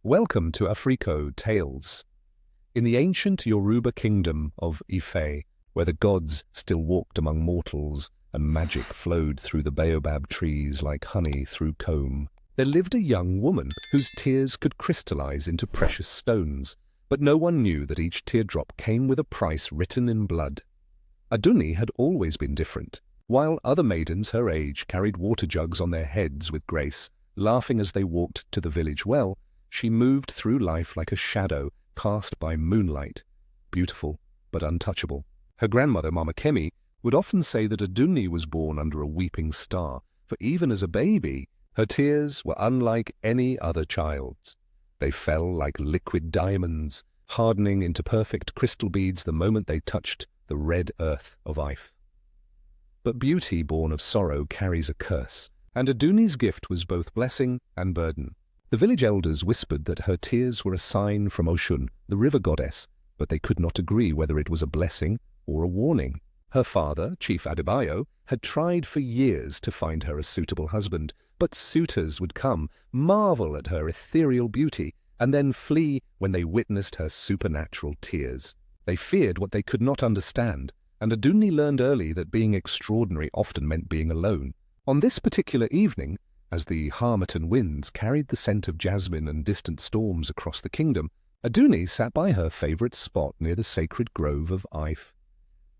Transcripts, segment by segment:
Welcome to Afriko Tales. In the ancient Yoruba kingdom of Ife, where the gods still walked among mortals and magic flowed through the baobab trees like honey through comb, there lived a young woman whose tears could crystallize into precious stones, but no one knew that each teardrop came with a price written in blood. Adunni had always been different. While other maidens her age carried water jugs on their heads with grace, laughing as they walked to the village well, she moved through life like a shadow cast by moonlight, beautiful but untouchable. Her grandmother, Mama Kemi, would often say that Adunni was born under a weeping star, for even as a baby, her tears were unlike any other child's. They fell like liquid diamonds, hardening into perfect crystal beads the moment they touched the red earth of Ife. But beauty born of sorrow carries a curse, and Adunni's gift was both blessing and burden. The village elders whispered that her tears were a sign from Oshun, the river goddess, but they could not agree whether it was a blessing or a warning. Her father, Chief Adebayo, had tried for years to find her a suitable husband, but suitors would come, marvel at her ethereal beauty, and then flee when they witnessed her supernatural tears. They feared what they could not understand, and Adunni learned early that being extraordinary often meant being alone. On this particular evening, as the Harmattan winds carried the scent of jasmine and distant storms across the kingdom, Adunni sat by her favourite spot near the sacred grove of Ife.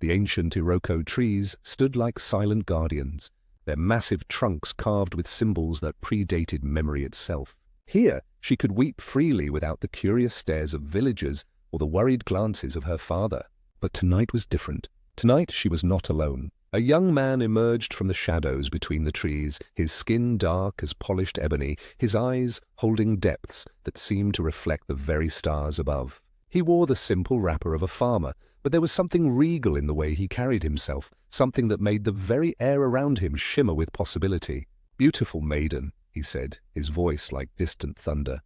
The ancient Iroko trees stood like silent guardians, their massive trunks carved with symbols that predated memory itself. Here she could weep freely without the curious stares of villagers or the worried glances of her father. But tonight was different. Tonight she was not alone. A young man emerged from the shadows between the trees, his skin dark as polished ebony, his eyes holding depths that seemed to reflect the very stars above. He wore the simple wrapper of a farmer, but there was something regal in the way he carried himself, something that made the very air around him shimmer with possibility. "Beautiful maiden," he said, his voice like distant thunder.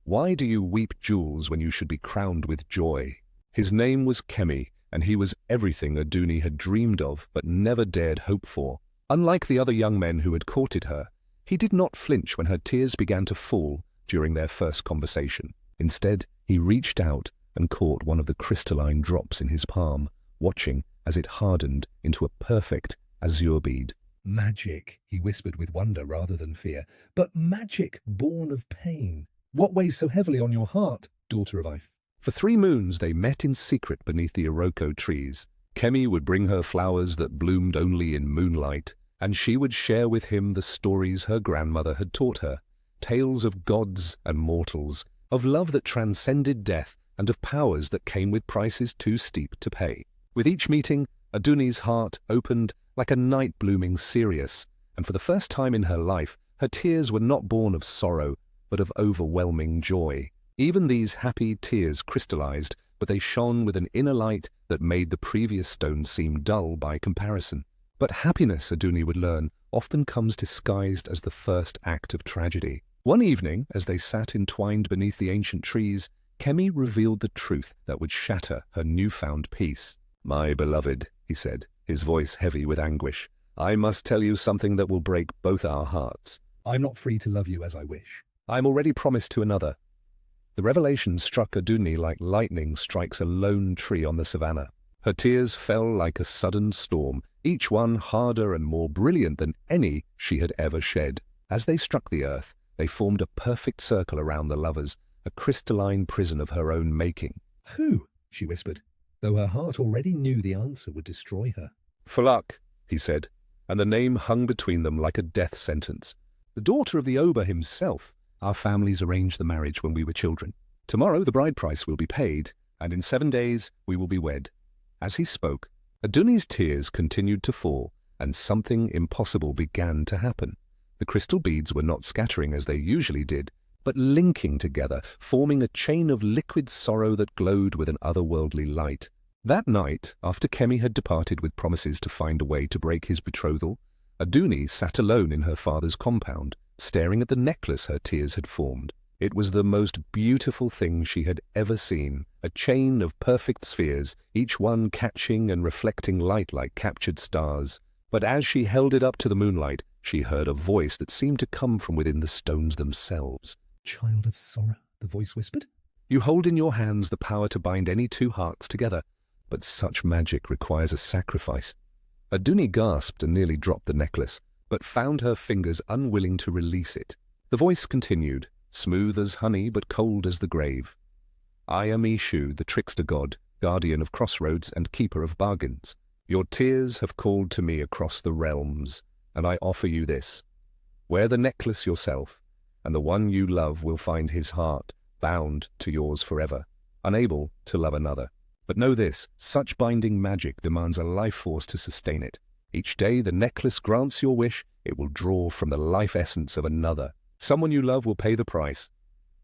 "Why do you weep jewels when you should be crowned with joy?" His name was Kemi, and he was everything Adunni had dreamed of but never dared hope for. Unlike the other young men who had courted her, he did not flinch when her tears began to fall during their first conversation. Instead, he reached out and caught one of the crystalline drops in his palm, watching as it hardened into a perfect azure bead. "Magic," he whispered with wonder rather than fear, "but magic born of pain. What weighs so heavily on your heart, daughter of Ife?" For 3 moons they met in secret beneath the Iroko trees. Kemi would bring her flowers that bloomed only in moonlight, and she would share with him the stories her grandmother had taught her, tales of gods and mortals, of love that transcended death, and of powers that came with prices too steep to pay. With each meeting, Adunni's heart opened like a night blooming cereus, and for the first time in her life, her tears were not born of sorrow, but of overwhelming joy. Even these happy tears crystallized, but they shone with an inner light that made the previous stones seem dull by comparison. But happiness, Adunni would learn, often comes disguised as the first act of tragedy. One evening, as they sat entwined beneath the ancient trees, Kemi revealed the truth that would shatter her newfound peace. "My beloved," he said, his voice heavy with anguish, "I must tell you something that will break both our hearts. I'm not free to love you as I wish. I'm already promised to another." The revelation struck Adunni like lightning strikes a lone tree on the savannah. Her tears fell like a sudden storm, each one harder and more brilliant than any she had ever shed. As they struck the earth, they formed a perfect circle around the lovers, a crystalline prison of her own making. "Who?" she whispered, though her heart already knew the answer would destroy her. "Falak," he said, and the name hung between them like a death sentence. "The daughter of the Oba himself. Our families arranged the marriage when we were children. Tomorrow the bride price will be paid, and in 7 days we will be wed." As he spoke, Adunni's tears continued to fall, and something impossible began to happen. The crystal beads were not scattering as they usually did, but linking together, forming a chain of liquid sorrow that glowed with an otherworldly light. That night, after Kemi had departed with promises to find a way to break his betrothal, Adunni sat alone in her father's compound, staring at the necklace her tears had formed. It was the most beautiful thing she had ever seen, a chain of perfect spheres, each one catching and reflecting light like captured stars. But as she held it up to the moonlight, she heard a voice that seemed to come from within the stones themselves. "Child of sorrow," the voice whispered. You hold in your hands the power to bind any two hearts together, but such magic requires a sacrifice. Adunni gasped and nearly dropped the necklace, but found her fingers unwilling to release it. The voice continued, smooth as honey but cold as the grave. I am Eshu, the trickster god, guardian of crossroads and keeper of bargains. Your tears have called to me across the realms, and I offer you this. Wear the necklace yourself, and the one you love will find his heart bound to yours forever, unable to love another. But know this, such binding magic demands a life force to sustain it. Each day the necklace grants your wish, it will draw from the life essence of another. Someone you love will pay the price.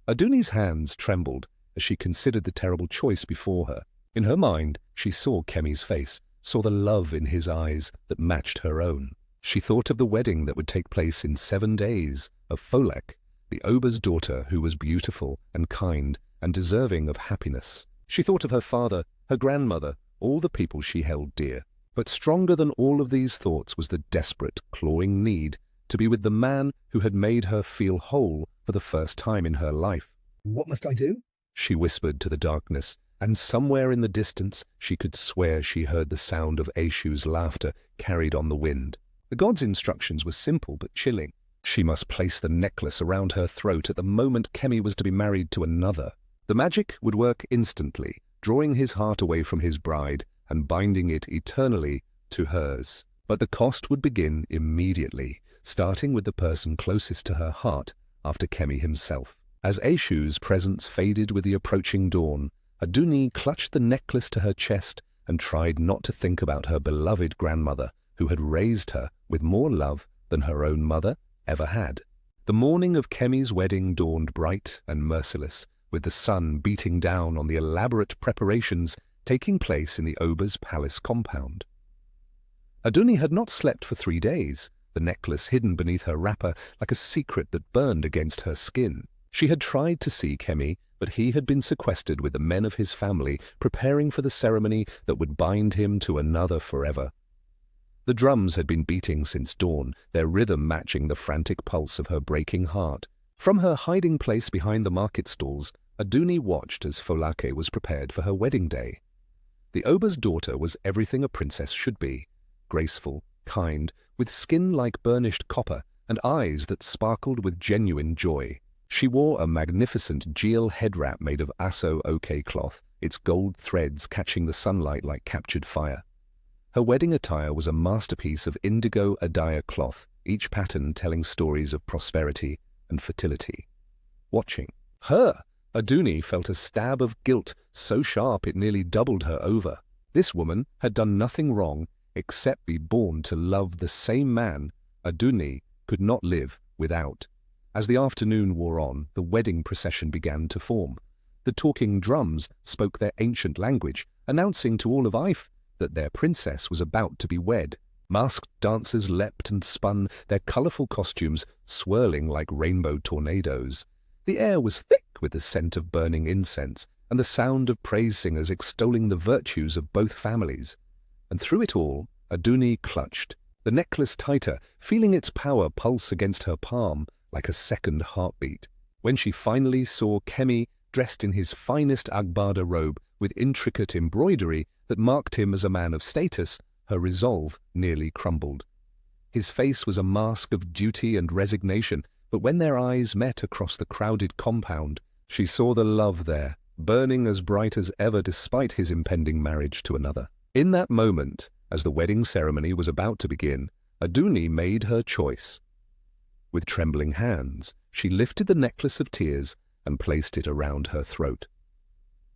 Adunni's hands trembled as she considered the terrible choice before her. In her mind, she saw Kemi's face, saw the love in his eyes that matched her own. She thought of the wedding that would take place in 7 days, of Folak, the Oba's daughter who was beautiful and kind and deserving of happiness. She thought of her father, her grandmother, all the people she held dear. But stronger than all of these thoughts was the desperate, clawing need to be with the man who had made her feel whole for the first time in her life. What must I do? She whispered to the darkness, and somewhere in the distance she could swear she heard the sound of Eshu's laughter carried on the wind. The god's instructions were simple but chilling. She must place the necklace around her throat at the moment Kemi was to be married to another. The magic would work instantly, drawing his heart away from his bride and binding it eternally to hers. But the cost would begin immediately, starting with the person closest to her heart after Kemi himself. As Eshu's presence faded with the approaching dawn, Adunni clutched the necklace to her chest and tried not to think about her beloved grandmother, who had raised her with more love than her own mother ever had. The morning of Kemi's wedding dawned bright and merciless, with the sun beating down on the elaborate preparations taking place in the Oba's palace compound. Adunni had not slept for 3 days, the necklace hidden beneath her wrapper like a secret that burned against her skin. She had tried to see Kemi, but he had been sequestered with the men of his family, preparing for the ceremony that would bind him to another forever. The drums had been beating since dawn, their rhythm matching the frantic pulse of her breaking heart. From her hiding place behind the market stalls, Adunni watched as Folake was prepared for her wedding day. The Oba's daughter was everything a princess should be, graceful, kind, with skin like burnished copper and eyes that sparkled with genuine joy. She wore a magnificent Jeel head wrap made of Aso Oke cloth, its gold threads catching the sunlight like captured fire. Her wedding attire was a masterpiece of indigo Adaya cloth, each pattern telling stories of prosperity and fertility. Watching her, Adunni felt a stab of guilt so sharp it nearly doubled her over. This woman had done nothing wrong except be born to love the same man Adunni could not live without. As the afternoon wore on, the wedding procession began to form. The talking drums spoke their ancient language, announcing to all of Ife that their princess was about to be wed. Masked dancers leapt and spun, their colorful costumes swirling like rainbow tornadoes. The air was thick with the scent of burning incense and the sound of praise singers extolling the virtues of both families. And through it all, Adunni clutched, the necklace tighter, feeling its power pulse against her palm like a second heartbeat. When she finally saw Kemi dressed in his finest Agbada robe with intricate embroidery that marked him as a man of status, her resolve nearly crumbled. His face was a mask of duty and resignation, but when their eyes met across the crowded compound, she saw the love there, burning as bright as ever despite his impending marriage to another. In that moment, as the wedding ceremony was about to begin, Adunni made her choice. With trembling hands, she lifted the necklace of tears and placed it around her throat.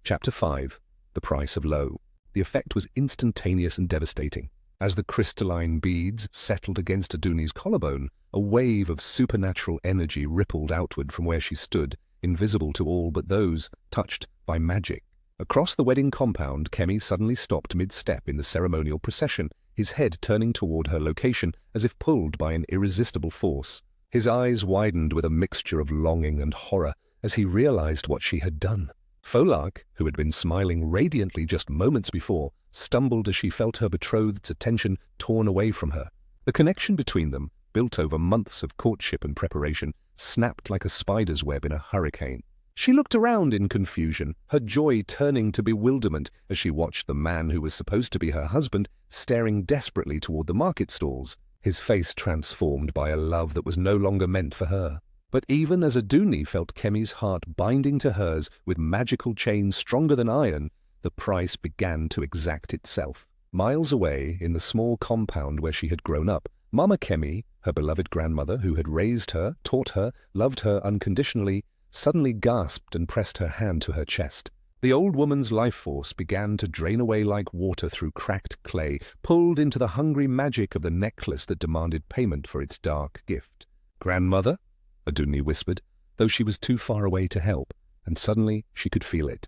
Chapter 5. The Price of Lo. The effect was instantaneous and devastating. As the crystalline beads settled against Adunni's collarbone, a wave of supernatural energy rippled outward from where she stood, invisible to all but those touched by magic. Across the wedding compound, Kemi suddenly stopped mid-step in the ceremonial procession, his head turning toward her location as if pulled by an irresistible force. His eyes widened with a mixture of longing and horror as he realized what she had done. Folak, who had been smiling radiantly just moments before, stumbled as she felt her betrothed's attention torn away from her. The connection between them, built over months of courtship and preparation, snapped like a spider's web in a hurricane. She looked around in confusion, her joy turning to bewilderment as she watched the man who was supposed to be her husband staring desperately toward the market stalls, his face transformed by a love that was no longer meant for her. But even as Adunni felt Kemi's heart binding to hers with magical chains stronger than iron, the price began to exact itself. Miles away, in the small compound where she had grown up, Mama Kemi, her beloved grandmother who had raised her, taught her, loved her unconditionally, suddenly gasped and pressed her hand to her chest. The old woman's life force began to drain away like water through cracked clay, pulled into the hungry magic of the necklace that demanded payment for its dark gift. "Grandmother?" Adunni whispered, though she was too far away to help, and suddenly she could feel it.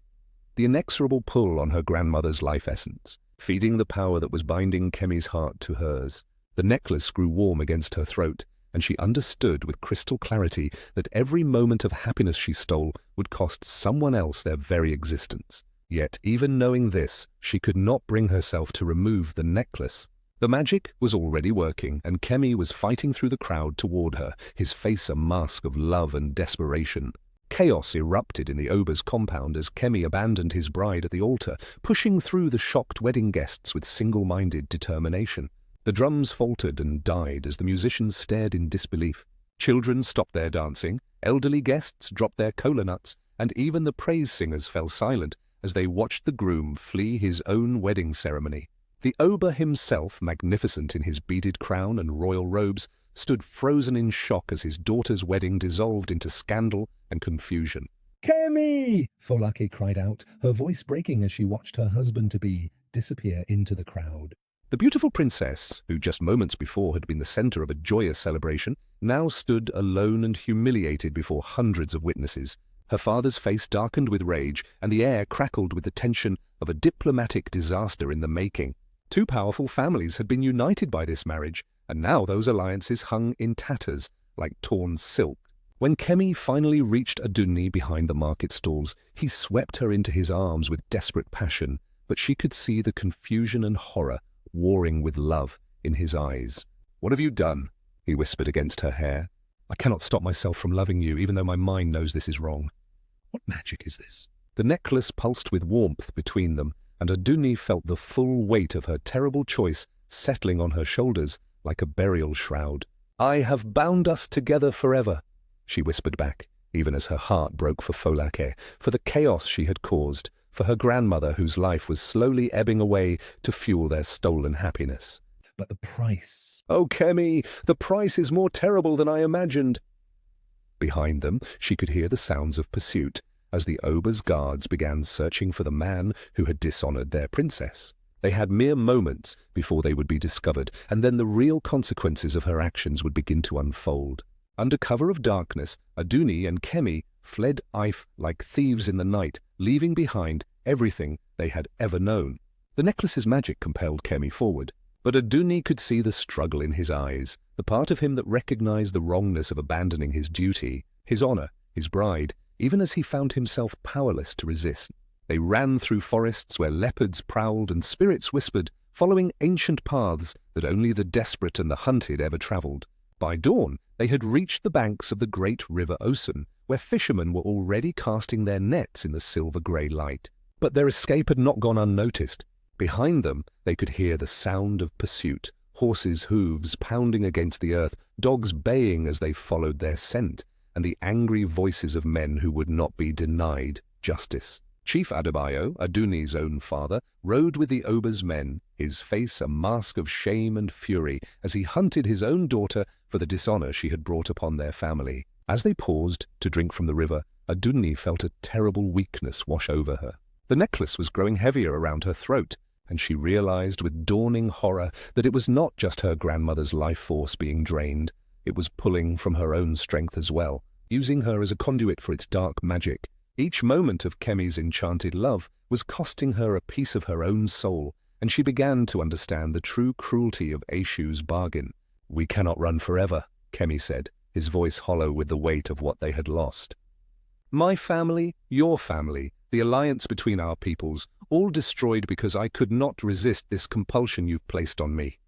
The inexorable pull on her grandmother's life essence, feeding the power that was binding Kemi's heart to hers. The necklace grew warm against her throat, and she understood with crystal clarity that every moment of happiness she stole would cost someone else their very existence. Yet, even knowing this, she could not bring herself to remove the necklace. The magic was already working, and Kemi was fighting through the crowd toward her, his face a mask of love and desperation. Chaos erupted in the Ober's compound as Kemi abandoned his bride at the altar, pushing through the shocked wedding guests with single-minded determination. The drums faltered and died as the musicians stared in disbelief. Children stopped their dancing, elderly guests dropped their cola nuts, and even the praise singers fell silent as they watched the groom flee his own wedding ceremony. The Ober himself, magnificent in his beaded crown and royal robes, stood frozen in shock as his daughter's wedding dissolved into scandal and confusion. "Kemi!" Folake cried out, her voice breaking as she watched her husband-to-be disappear into the crowd. The beautiful princess, who just moments before had been the center of a joyous celebration, now stood alone and humiliated before hundreds of witnesses. Her father's face darkened with rage, and the air crackled with the tension of a diplomatic disaster in the making. Two powerful families had been united by this marriage, and now those alliances hung in tatters like torn silk. When Kemi finally reached Adunni behind the market stalls, he swept her into his arms with desperate passion, but she could see the confusion and horror warring with love in his eyes. "What have you done?" he whispered against her hair. "I cannot stop myself from loving you, even though my mind knows this is wrong." "What magic is this?" The necklace pulsed with warmth between them, and Adunni felt the full weight of her terrible choice settling on her shoulders like a burial shroud. "I have bound us together forever," she whispered back, even as her heart broke for Folake, for the chaos she had caused, for her grandmother whose life was slowly ebbing away to fuel their stolen happiness. "But the price—" "Oh, Kemi, the price is more terrible than I imagined." Behind them, she could hear the sounds of pursuit as the Ober's guards began searching for the man who had dishonored their princess. They had mere moments before they would be discovered, and then the real consequences of her actions would begin to unfold. Under cover of darkness, Adunni and Kemi fled Ife like thieves in the night, leaving behind everything they had ever known. The necklace's magic compelled Kemi forward, but Adunni could see the struggle in his eyes, the part of him that recognized the wrongness of abandoning his duty, his honor, his bride, even as he found himself powerless to resist. They ran through forests where leopards prowled and spirits whispered, following ancient paths that only the desperate and the hunted ever traveled. By dawn, they had reached the banks of the great river Osun, where fishermen were already casting their nets in the silver-grey light. But their escape had not gone unnoticed. Behind them, they could hear the sound of pursuit, horses' hooves pounding against the earth, dogs baying as they followed their scent, and the angry voices of men who would not be denied justice. Chief Adebayo, Adunni's own father, rode with the Ober's men, his face a mask of shame and fury as he hunted his own daughter for the dishonor she had brought upon their family. As they paused to drink from the river, Adunni felt a terrible weakness wash over her. The necklace was growing heavier around her throat, and she realized with dawning horror that it was not just her grandmother's life force being drained. It was pulling from her own strength as well, using her as a conduit for its dark magic. Each moment of Kemi's enchanted love was costing her a piece of her own soul, and she began to understand the true cruelty of Eshu's bargain. "We cannot run forever," Kemi said, his voice hollow with the weight of what they had lost. "My family, your family, the alliance between our peoples, all destroyed because I could not resist this compulsion you've placed on me."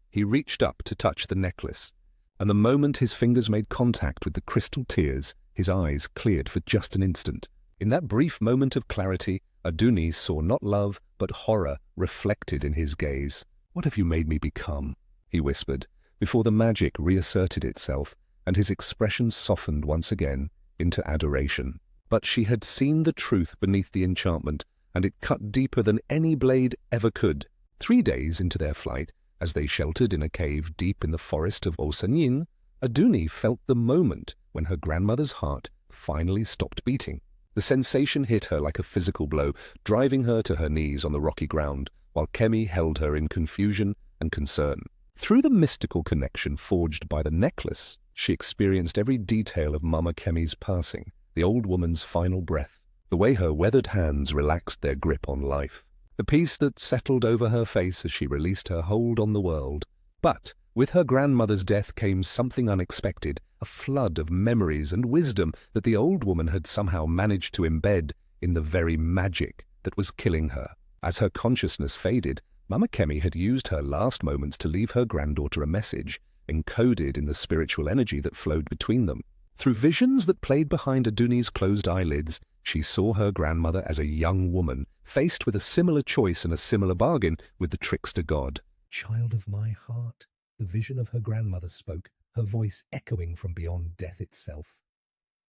He reached up to touch the necklace, and the moment his fingers made contact with the crystal tears, His eyes cleared for just an instant. In that brief moment of clarity, Adunni saw not love, but horror reflected in his gaze. "What have you made me become?" he whispered, before the magic reasserted itself, and his expression softened once again into adoration. But she had seen the truth beneath the enchantment, and it cut deeper than any blade ever could. 3 days into their flight, as they sheltered in a cave deep in the forest of Osanyin, Adunni felt the moment when her grandmother's heart finally stopped beating. The sensation hit her like a physical blow, driving her to her knees on the rocky ground, while Kemi held her in confusion and concern. Through the mystical connection forged by the necklace, she experienced every detail of Mama Kemi's passing, the old woman's final breath, the way her weathered hands relaxed their grip on life, the peace that settled over her face as she released her hold on the world. But with her grandmother's death came something unexpected, a flood of memories and wisdom that the old woman had somehow managed to embed in the very magic that was killing her. As her consciousness faded, Mama Kemi had used her last moments to leave her granddaughter a message, encoded in the spiritual energy that flowed between them. Through visions that played behind Adunni's closed eyelids, she saw her grandmother as a young woman, faced with a similar choice and a similar bargain with the trickster god. "Child of my heart," the vision of her grandmother spoke, her voice echoing from beyond death itself.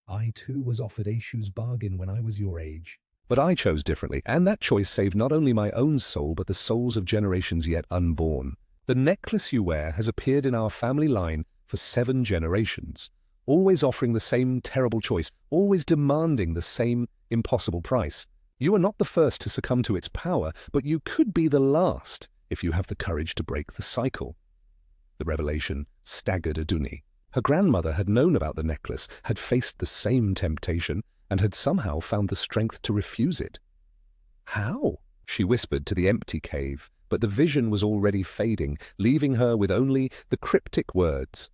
"I too was offered Eshu's bargain when I was your age. But I chose differently, and that choice saved not only my own soul, but the souls of generations yet unborn. The necklace you wear has appeared in our family line for 7 generations, always offering the same terrible choice, always demanding the same impossible price. You are not the first to succumb to its power, but you could be the last if you have the courage to break the cycle." The revelation staggered Adunni. Her grandmother had known about the necklace, had faced the same temptation, and had somehow found the strength to refuse it. "How?" she whispered to the empty cave, but the vision was already fading, leaving her with only the cryptic words,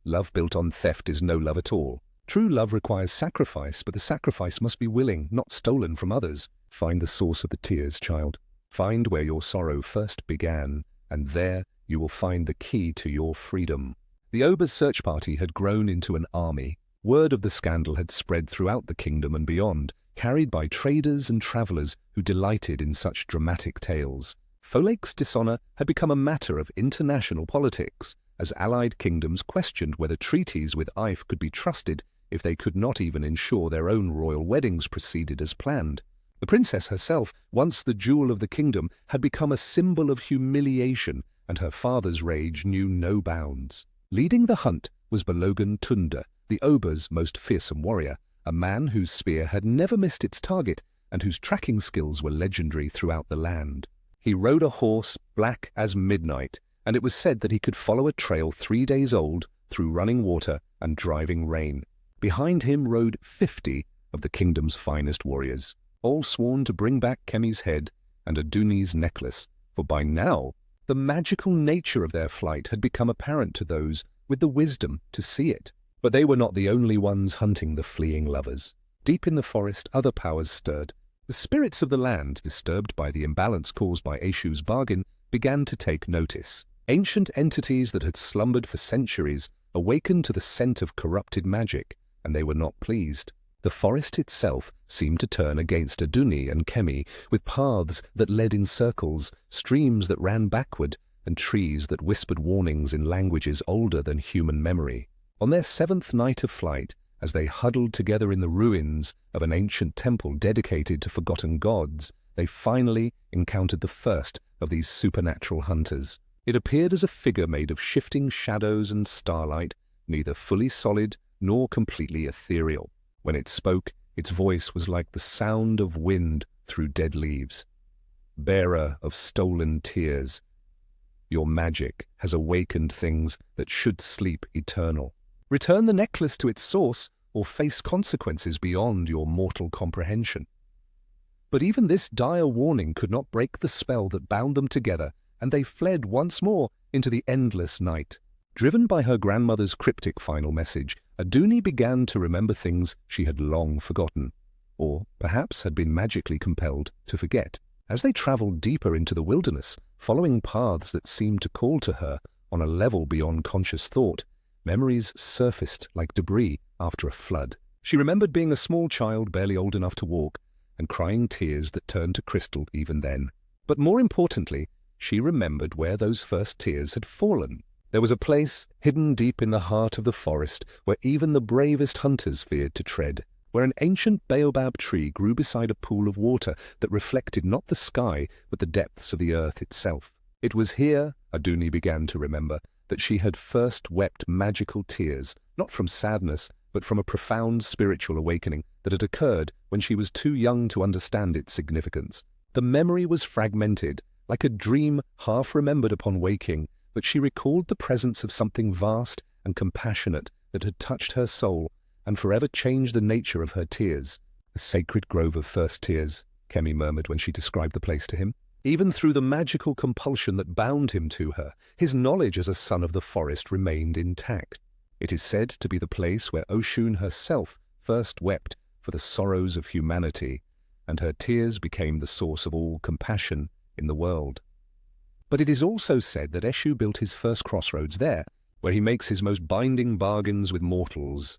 "Love built on theft is no love at all. True love requires sacrifice, but the sacrifice must be willing, not stolen from others. Find the source of the tears, child. Find where your sorrow first began, and there you will find the key to your freedom." The Oba's search party had grown into an army. Word of the scandal had spread throughout the kingdom and beyond, carried by traders and travelers who delighted in such dramatic tales. Folek's dishonor had become a matter of international politics, as allied kingdoms questioned whether treaties with Ife could be trusted if they could not even ensure their own royal weddings proceeded as planned. The princess herself, once the jewel of the kingdom, had become a symbol of humiliation, and her father's rage knew no bounds. Leading the hunt was Balogan Tunda, the Oba's most fearsome warrior, a man whose spear had never missed its target and whose tracking skills were legendary throughout the land. He rode a horse black as midnight, and it was said that he could follow a trail 3 days old through running water and driving rain. Behind him rode 50 of the kingdom's finest warriors, all sworn to bring back Kemi's head and Adunni's necklace, for by now the magical nature of their flight had become apparent to those with the wisdom to see it. But they were not the only ones hunting the fleeing lovers. Deep in the forest, other powers stirred. The spirits of the land, disturbed by the imbalance caused by Eshu's bargain, began to take notice. Ancient entities that had slumbered for centuries awakened to the scent of corrupted magic, and they were not pleased. The forest itself seemed to turn against Adunni and Kemi, with paths that led in circles, streams that ran backward, and trees that whispered warnings in languages older than human memory. On their 7th night of flight, as they huddled together in the ruins of an ancient temple dedicated to forgotten gods, they finally encountered the first of these supernatural hunters. It appeared as a figure made of shifting shadows and starlight, neither fully solid nor completely ethereal. When it spoke, its voice was like the sound of wind through dead leaves. "Bearer of stolen tears, your magic has awakened things that should sleep eternal. Return the necklace to its source, or face consequences beyond your mortal comprehension." But even this dire warning could not break the spell that bound them together, and they fled once more into the endless night. Driven by her grandmother's cryptic final message, Adunni began to remember things she had long forgotten, or perhaps had been magically compelled to forget. As they traveled deeper into the wilderness, following paths that seemed to call to her on a level beyond conscious thought, memories surfaced like debris after a flood. She remembered being a small child barely old enough to walk, and crying tears that turned to crystal even then. But more importantly, she remembered where those first tears had fallen. There was a place hidden deep in the heart of the forest where even the bravest hunters feared to tread, where an ancient baobab tree grew beside a pool of water that reflected not the sky but the depths of the earth itself. It was here, Adunni began to remember, that she had first wept magical tears, not from sadness, but from a profound spiritual awakening that had occurred when she was too young to understand its significance. The memory was fragmented, like a dream half remembered upon waking, but she recalled the presence of something vast and compassionate that had touched her soul and forever changed the nature of her tears. "A sacred grove of first tears," Kemi murmured when she described the place to him. Even through the magical compulsion that bound him to her, his knowledge as a son of the forest remained intact. It is said to be the place where Oshun herself first wept for the sorrows of humanity, and her tears became the source of all compassion in the world. But it is also said that Eshu built his first crossroads there, where he makes his most binding bargains with mortals.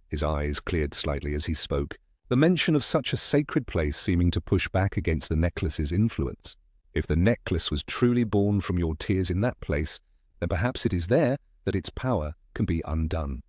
His eyes cleared slightly as he spoke, the mention of such a sacred place seeming to push back against the necklace's influence. If the necklace was truly born from your tears in that place, then perhaps it is there that its power can be undone.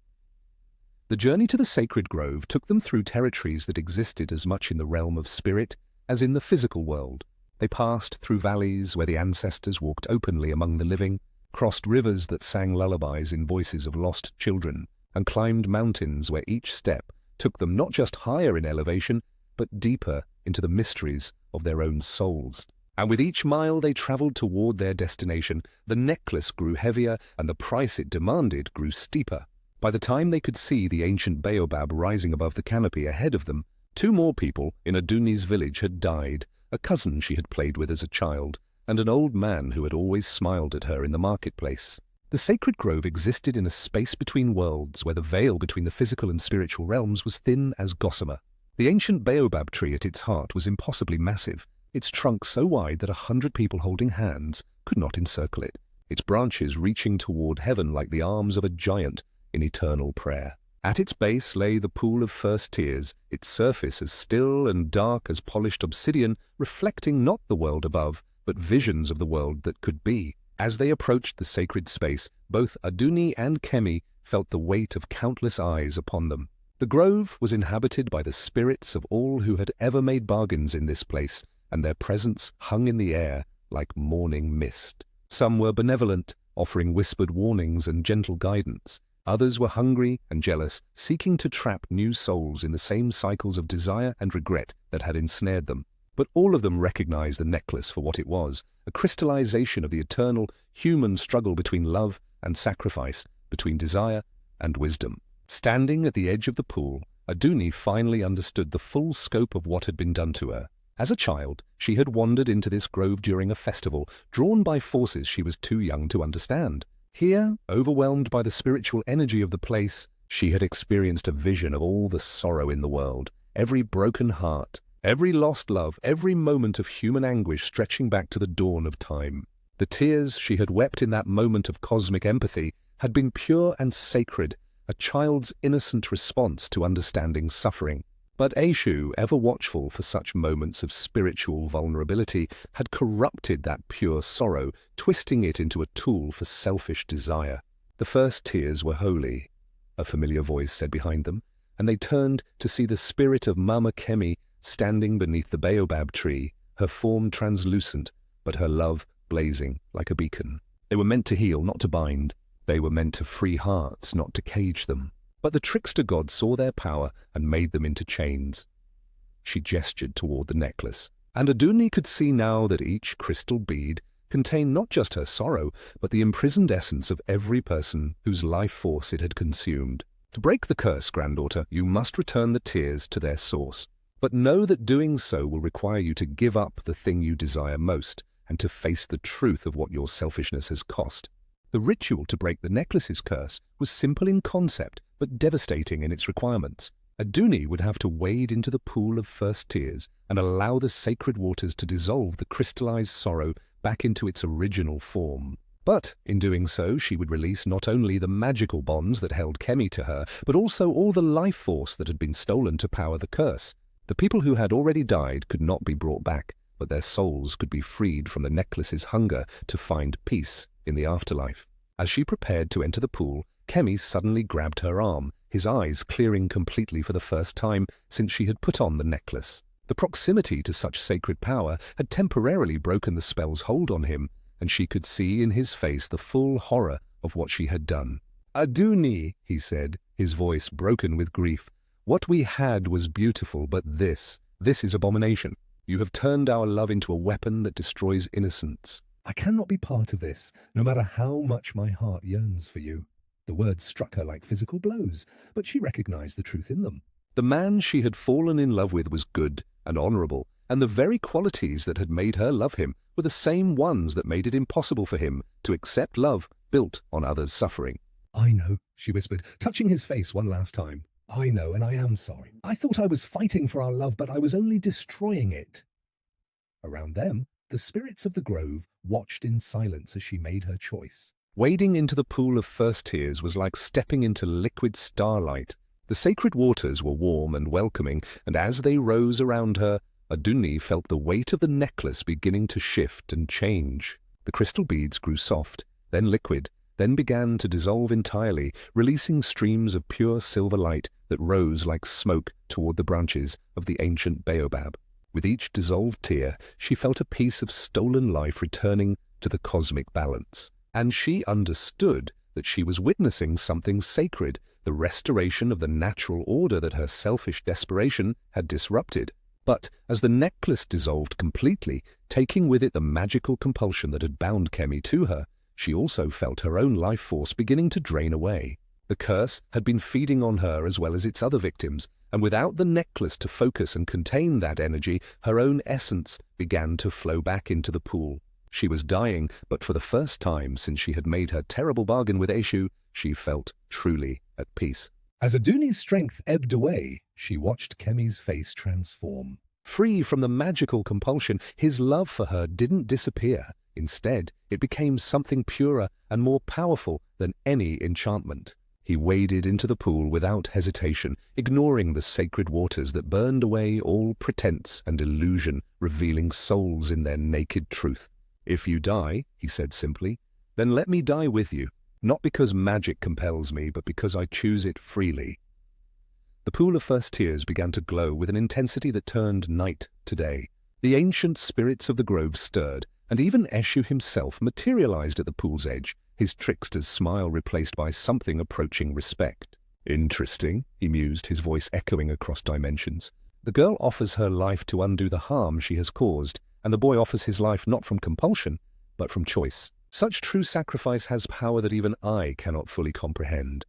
The journey to the sacred grove took them through territories that existed as much in the realm of spirit as in the physical world. They passed through valleys where the ancestors walked openly among the living, crossed rivers that sang lullabies in voices of lost children, and climbed mountains where each step took them not just higher in elevation, but deeper into the mysteries of their own souls. And with each mile they traveled toward their destination, the necklace grew heavier and the price it demanded grew steeper. By the time they could see the ancient baobab rising above the canopy ahead of them, 2 more people in Adunni's village had died, a cousin she had played with as a child, and an old man who had always smiled at her in the marketplace. The sacred grove existed in a space between worlds where the veil between the physical and spiritual realms was thin as gossamer. The ancient baobab tree at its heart was impossibly massive, its trunk so wide that 100 people holding hands could not encircle it, its branches reaching toward heaven like the arms of a giant in eternal prayer. At its base lay the pool of first tears, its surface as still and dark as polished obsidian, reflecting not the world above, but visions of the world that could be. As they approached the sacred space, both Adunni and Kemi felt the weight of countless eyes upon them. The grove was inhabited by the spirits of all who had ever made bargains in this place, and their presence hung in the air like morning mist. Some were benevolent, offering whispered warnings and gentle guidance. Others were hungry and jealous, seeking to trap new souls in the same cycles of desire and regret that had ensnared them. But all of them recognized the necklace for what it was, a crystallization of the eternal human struggle between love and sacrifice, between desire and wisdom. Standing at the edge of the pool, Adunni finally understood the full scope of what had been done to her. As a child, she had wandered into this grove during a festival, drawn by forces she was too young to understand. Here, overwhelmed by the spiritual energy of the place, she had experienced a vision of all the sorrow in the world, every broken heart, every lost love, every moment of human anguish stretching back to the dawn of time. The tears she had wept in that moment of cosmic empathy had been pure and sacred, a child's innocent response to understanding suffering. But Eshu, ever watchful for such moments of spiritual vulnerability, had corrupted that pure sorrow, twisting it into a tool for selfish desire. The first tears were holy, a familiar voice said behind them, and they turned to see the spirit of Mama Kemi standing beneath the baobab tree, her form translucent, but her love blazing like a beacon. They were meant to heal, not to bind. They were meant to free hearts, not to cage them. But the trickster god saw their power and made them into chains. She gestured toward the necklace, and Adunni could see now that each crystal bead contained not just her sorrow, but the imprisoned essence of every person whose life force it had consumed. To break the curse, granddaughter, you must return the tears to their source. But know that doing so will require you to give up the thing you desire most, and to face the truth of what your selfishness has cost. The ritual to break the necklace's curse was simple in concept, but devastating in its requirements. Adunni would have to wade into the pool of first tears and allow the sacred waters to dissolve the crystallized sorrow back into its original form. But in doing so, she would release not only the magical bonds that held Kemi to her, but also all the life force that had been stolen to power the curse. The people who had already died could not be brought back, but their souls could be freed from the necklace's hunger to find peace in the afterlife. As she prepared to enter the pool, Kemi suddenly grabbed her arm, his eyes clearing completely for the first time since she had put on the necklace. The proximity to such sacred power had temporarily broken the spell's hold on him, and she could see in his face the full horror of what she had done. "Adunni," he said, his voice broken with grief, "what we had was beautiful, but this is abomination. You have turned our love into a weapon that destroys innocence. I cannot be part of this, no matter how much my heart yearns for you." The words struck her like physical blows, but she recognized the truth in them. The man she had fallen in love with was good and honorable, and the very qualities that had made her love him were the same ones that made it impossible for him to accept love built on others' suffering. "I know," she whispered, touching his face one last time. "I know, and I am sorry. I thought I was fighting for our love, but I was only destroying it." Around them, the spirits of the grove watched in silence as she made her choice. Wading into the pool of first tears was like stepping into liquid starlight. The sacred waters were warm and welcoming, and as they rose around her, Adunni felt the weight of the necklace beginning to shift and change. The crystal beads grew soft, then liquid, then began to dissolve entirely, releasing streams of pure silver light that rose like smoke toward the branches of the ancient baobab. With each dissolved tear, she felt a piece of stolen life returning to the cosmic balance. And she understood that she was witnessing something sacred, the restoration of the natural order that her selfish desperation had disrupted. But as the necklace dissolved completely, taking with it the magical compulsion that had bound Kemi to her, she also felt her own life force beginning to drain away. The curse had been feeding on her as well as its other victims, and without the necklace to focus and contain that energy, her own essence began to flow back into the pool. She was dying, but for the first time since she had made her terrible bargain with Eshu, she felt truly at peace. As Adunni's strength ebbed away, she watched Kemi's face transform. Free from the magical compulsion, his love for her didn't disappear. Instead, it became something purer and more powerful than any enchantment. He waded into the pool without hesitation, ignoring the sacred waters that burned away all pretense and illusion, revealing souls in their naked truth. "If you die," he said simply, "then let me die with you, not because magic compels me, but because I choose it freely." The pool of first tears began to glow with an intensity that turned night to day. The ancient spirits of the grove stirred, and even Eshu himself materialized at the pool's edge, his trickster's smile replaced by something approaching respect. "Interesting," he mused, his voice echoing across dimensions. "The girl offers her life to undo the harm she has caused, and the boy offers his life not from compulsion, but from choice. Such true sacrifice has power that even I cannot fully comprehend."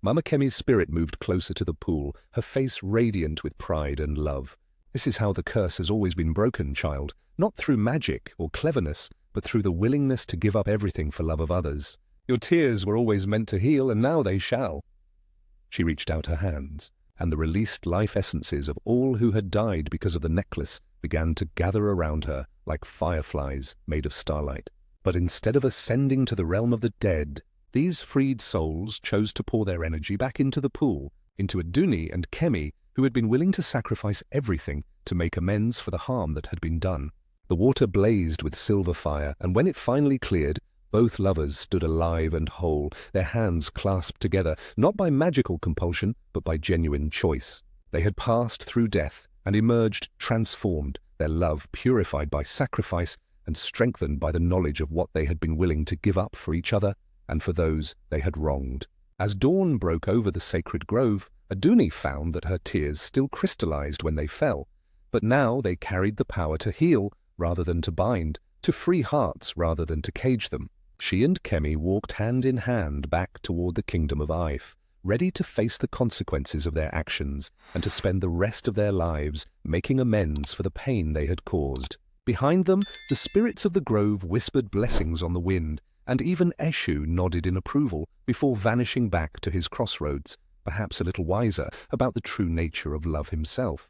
Mama Kemi's spirit moved closer to the pool, her face radiant with pride and love. "This is how the curse has always been broken, child, not through magic or cleverness, but through the willingness to give up everything for love of others. Your tears were always meant to heal, and now they shall." She reached out her hands, and the released life essences of all who had died because of the necklace began to gather around her like fireflies made of starlight. But instead of ascending to the realm of the dead, these freed souls chose to pour their energy back into the pool, into Adunni and Kemi, who had been willing to sacrifice everything to make amends for the harm that had been done. The water blazed with silver fire, and when it finally cleared, both lovers stood alive and whole, their hands clasped together, not by magical compulsion, but by genuine choice. They had passed through death and emerged transformed, their love purified by sacrifice and strengthened by the knowledge of what they had been willing to give up for each other and for those they had wronged. As dawn broke over the sacred grove, Adunni found that her tears still crystallized when they fell, but now they carried the power to heal rather than to bind, to free hearts rather than to cage them. She and Kemi walked hand in hand back toward the kingdom of If, ready to face the consequences of their actions and to spend the rest of their lives making amends for the pain they had caused. Behind them, the spirits of the grove whispered blessings on the wind, and even Eshu nodded in approval before vanishing back to his crossroads, perhaps a little wiser about the true nature of love himself.